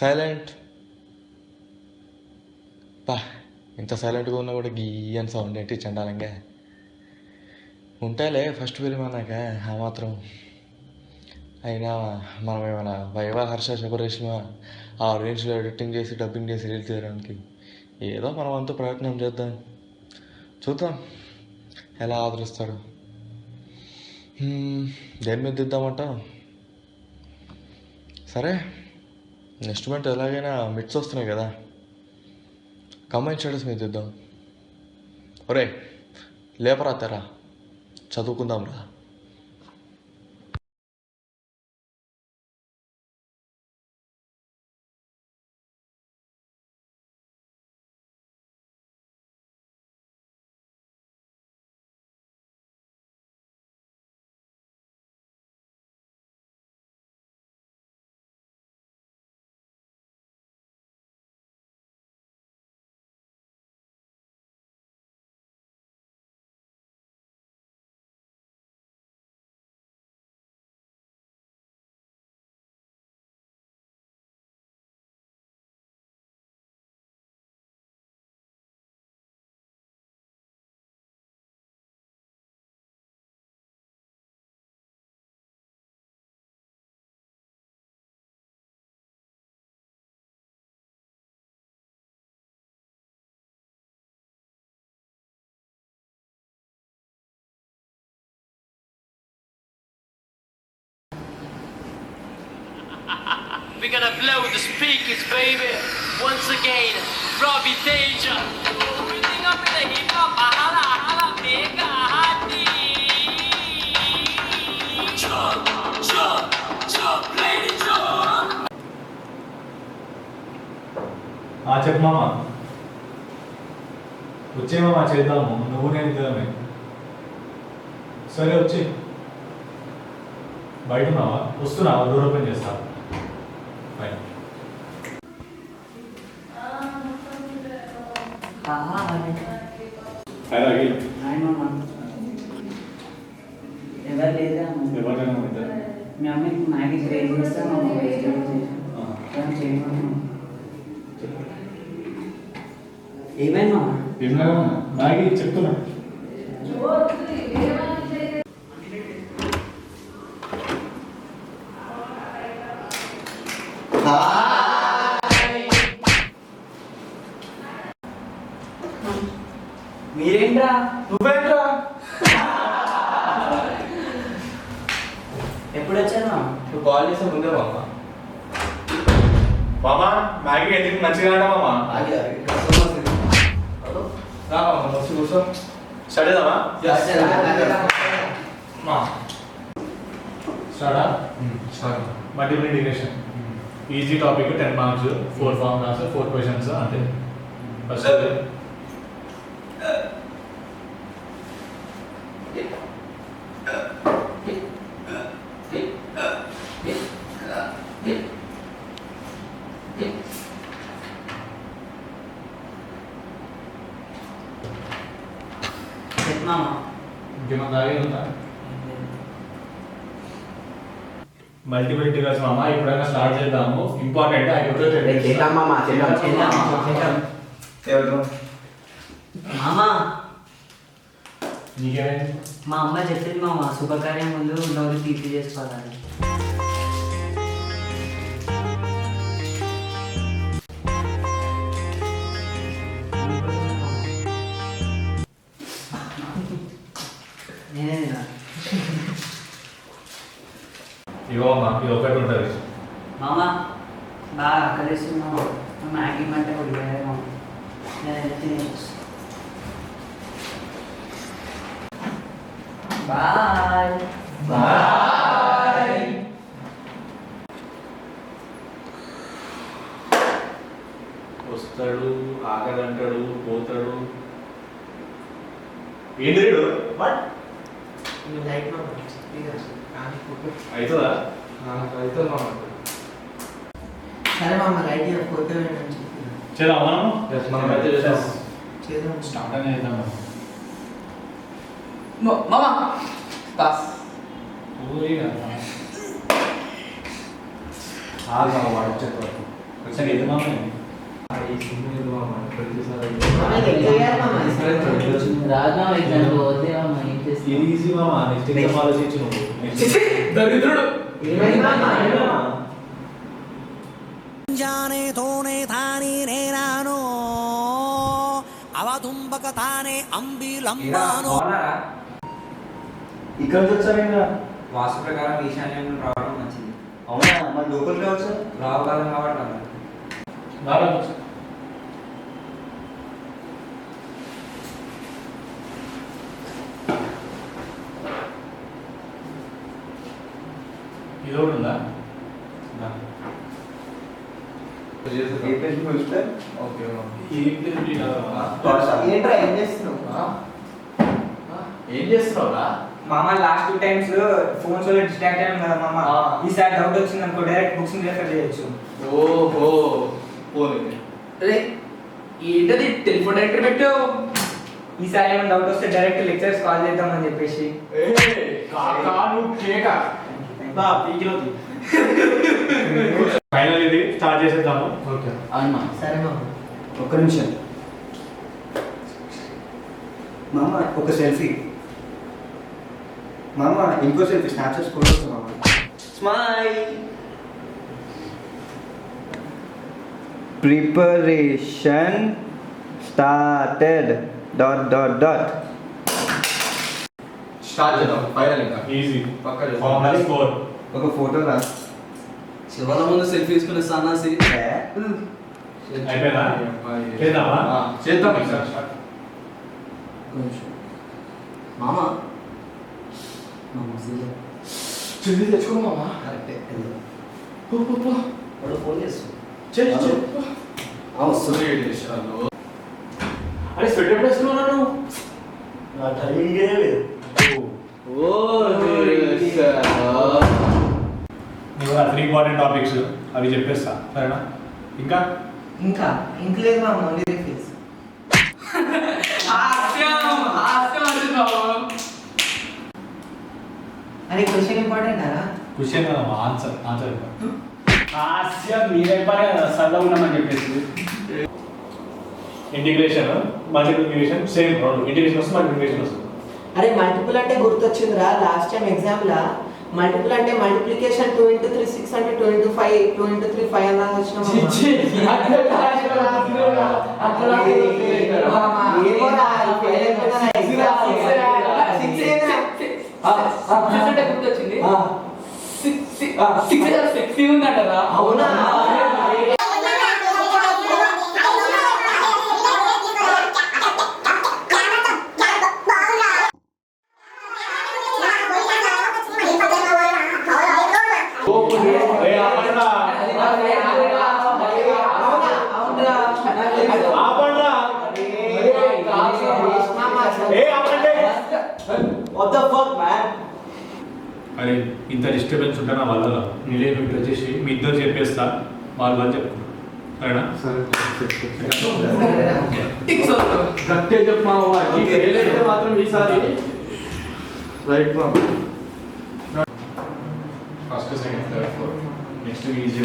Silent. పా, ఇంత సైలెంట్గా ఉన్నా కూడా గీ అని సౌండ్ ఏంటి చండాలంగా ఉంటాయిలే. ఫస్ట్ ఫిలిం అన్నాక ఆ మాత్రం అయినా మనం ఏమైనా వైవా హర్ష శుభరేష్మ ఆ రేంజ్లో ఎడిటింగ్ చేసి డబ్బింగ్ చేసి రిలీజ్ చేయడానికి ఏదో మనం అంతా ప్రయత్నం చేద్దాం. చూద్దాం ఎలా ఆదరిస్తాడు. దేని మీద ఇద్దామంట. సరే, నెక్స్ట్ మంత్ ఎలాగైనా మిడ్స్ వస్తున్నాయి కదా, కంబైన్ స్టడీస్ మీద ఇద్దాం. ఒరే లేపరా తెరా, చదువుకుందాం రా. We're gonna blow the speakers, baby. Once again, Robbie Danger. Moving up in the hip hop, hala hala, mega hottie. Jump, jump, jump, lady jump. చెప్పు మామ, వచ్చేమా చేద్దాము, నువ్వు నేను ఇద్దామే. సరే వచ్చి బయట ఉన్నావా? వస్తున్నావా? డోర్ ఓపెన్ చేస్తా. ఎవరు లేదా మీ అమ్మకి మ్యాగీ ఫ్రై చేస్తాం, వెజిటేబుల్ చేసాం. ఏమైనా మ్యాగీ చెప్తున్నా. మీరేంట్రా? నువ్వేంట్రా? ఎప్పుడు వచ్చాను? నువ్వు కాల్ చేసే ముందే మామా మ్యాగీ ఎందుకు మంచిగా మామా? కూర్చో. స్టార్ట్ చేద్దామా? Multiple integration easy topic, 10 marks, 4 formulas, 4 questions అంతే. ఫస్ట్ ఇంకేమన్నా తాగేదా? మల్టిపుల్ ఇంటిగ్రేషన్ మామ ఇప్పుడైనా స్టార్ట్ చేద్దాము. ఇంపార్టెంట్ మామా. నీకేమైంది? మా అమ్మ చెప్పింది మామ, శుభకార్యం ముందు నోరు తీపి చేసుకోవాలని. నేనే ఇవ్వమ్మా, ఇది ఒకటి ఉంటుంది. మామ బాగా ఆకలిస్తుంది మామ, మ్యాగీ మంట కొద్దిగా మామ, నేను తినేసి. Bye bye. వస్తాడు, ఆకలంటాడు, పోతాడు. ఏంటి అవుతుందా? సరే మామ, లైట్ కొత్త చేద్దాం మనం అయితే చేద్దాం. స్టార్ట్ అని చేద్దాం మామ. బస్ వాడు చెప్పారు సరే ఇది మామ ఈజీ మామ నెక్స్ట్ ఎగ్జామ్ ఆలోచించు నువ్వు దరిద్రుడు జానే తోనే తాని నేనాను అవతుంబక తానే అంబిలంబాను. ఇక్కడ వచ్చారైనా వాస్తు ప్రకారం ఈశాన్యం రావడం మంచిది. అవునా మన లోపలికి రావచ్చు. రావుకాలం కాబట్టి ఇది ఒకటి ఉందా ఏంట్రా ఏం చేస్తున్నావు? ఏం చేస్తున్నావురా? మామ లాస్ట్ 2 టైమ్స్ ఫోన్స్ వల్ల డిస్ట్రాక్ట్ అయ్యాం కదా మామ. ఈసారి డౌట్ వచ్చింది అనుకో డైరెక్ట్ బుక్స్ రిఫర్ చేయొచ్చు. ఓహో పోనీ అరే ఏంటది టెలిఫోన్ డైరెక్టర్ పెట్టు. ఈసారి ఏమైనా డౌట్ వస్తే డైరెక్ట్ లెక్చర్స్ కాల్ చేద్దామని చెప్పేసి. ఫైనల్ ఇది స్టార్ట్ చేసేద్దాము. ఓకే అవునా సరే మామ. ఒక్క నిమిషం మామ, ఒక సెల్ఫీ మామ, ఇంకో సెల్ఫీ స్నాప్చాట్ ఫోటోస్ మామ. Smile. Preparation started dot dot dot. Start చేద్దాం ఫైనల్ ఇంకా ఈజీ పక్క ఫార్ములా స్కోర్ ఒక ఫోటో రా. శివల ముందు సెల్ఫీ తీసుకునే సన్నాసి. అయిపోయిందా చేద్దామా? చేద్దాం ఇంకా మామ చెల్లి తెచ్చుకున్నావా? కరెక్టే వాడు ఫోన్ చేస్తాడు. వస్తుంది విషయాలు. అరే స్వెటర్ వేసుకున్నావు నువ్వు? నా టైమింగే లేదు. నువ్వు 3 ఇంపార్టెంట్ టాపిక్స్ అవి చెప్పేస్తా సరేనా? ఇంకా ఇంకా లేదు మామ, ఓన్లీ రిఫిల్స్. అరే క్వశ్చన్ ఇంపార్టెంట్ అరా? క్వశ్చన్ కదా answer answer integration multiplication same రెండు ఇంటిగ్రేషన్ వస్తుంది మల్టిప్లికేషన్ వస్తుంది. అరే మల్టిపుల్ అంటే గుర్తొచ్చిందిరా, లాస్ట్ టైం ఎగ్జామ్ లా మల్టిపుల్ అంటే మల్టిప్లికేషన్ 2 into 3 6 అంటే 2 into 5 2 into 3 5 అలా వచ్చినాము. గుర్తొచ్చింది. సిక్స్ ఉందంటారా? అవునా? అరే ఇంత డిస్టర్బెన్స్ ఉంటే నా వల్ల నేనే ఇట్లా వచ్చేసి మీ ఇద్దరు చెప్పేస్తా, వాళ్ళు వాళ్ళు చెప్పుకుంటారు సరేనా? గట్టే చెప్పమా మాత్రం ఈసారి రైట్ మా first second third fourth next easy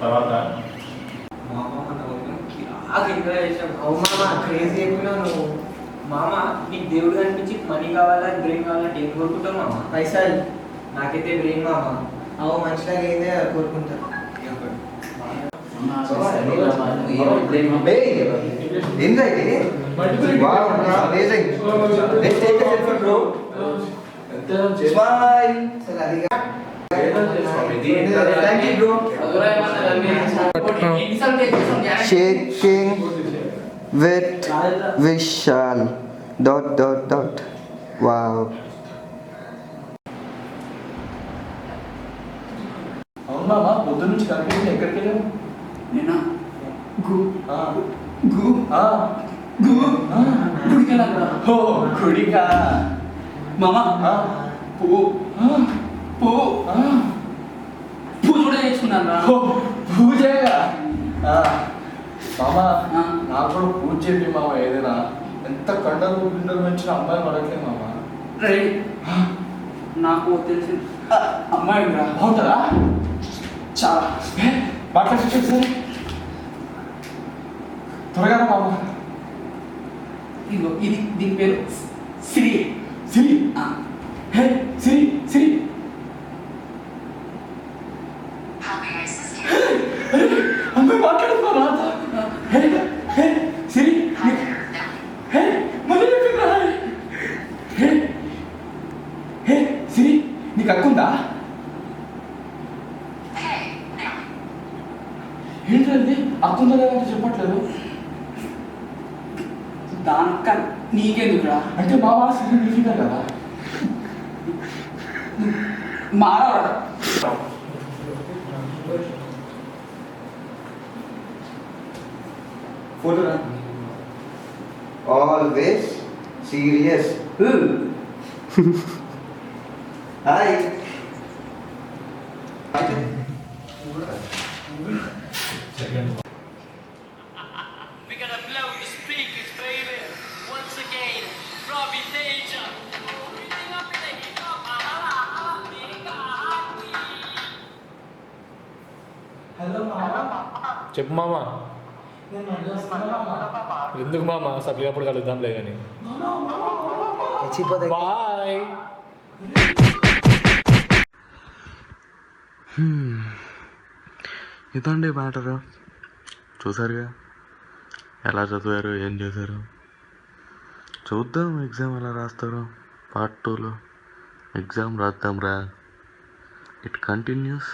తర్వాత అవునా క్రేజీ అయిపోయినావు నువ్వు. మామ నీకు దేవుడు కనిపించి మనీ కావాలా బ్రెయిన్ కావాలంటే ఏం కోరుకుంటావు మామ? పైసలు. నాకైతే బ్రెయిన్ మామ. అవు మంచిగా అయితే కోరుకుంటా. ఏంటంటే wow amazing. Let's take a selfie bro. Smile. Thank you bro. Shaking with Vishal dot dot dot. Wow. అవునా పొద్దు నుంచి కనిపించింది, ఎక్కడికి వెళ్ళావు? నేనా గుడికా మామ పువ్వు పూజ కూడా నేర్చుకున్నాను రా. పూజగా మామ ఆ. నాకు కూడా పూజ చెప్పి మామ. ఏదైనా ఎంత కండలు గుండెలు పెంచిన అమ్మాయిని పడట్లేదు మామ. రేయ్, నాకు తెలిసి అమ్మాయి రా. బాగుంటుందా? చాలా మాట్లాడి చెప్తాను త్వరగా బాబు. ఇదిగో దీని పేరు సిరి. సిరి హే సిరి సిరి అమ్మాయి మాట్లాడుతున్నా హే హే సిరి హే మళ్ళీ చెప్పిందా హే హే సిరి నీకు అక్కుందా? ఏంటండి అక్కుందా లేదంటే చెప్పట్లేదు. దానిక నీకెందుకురా? అంటే మామ సిరి నీకు కదా మారవరా? Photo always serious. Hi We're gonna blow the speakers, baby. Once again, Robbie Danger. Everything up in the hip hop. Hala, mega happy. Hello మామ, చెప్పు మామ. నేను మళ్ళీ వస్తున్నా మామ. ఎందుకు మామ సభ్యులప్పుడు కలుద్దాంలే కానీ. బాయ్. ఇదండి మ్యాటర్. చూసారుగా ఎలా చదివారు, ఏం చేశారు. చూద్దాం ఎగ్జామ్ ఎలా రాస్తారో. పార్ట్ 2లో ఎగ్జామ్ రాద్దాం రా. It continues.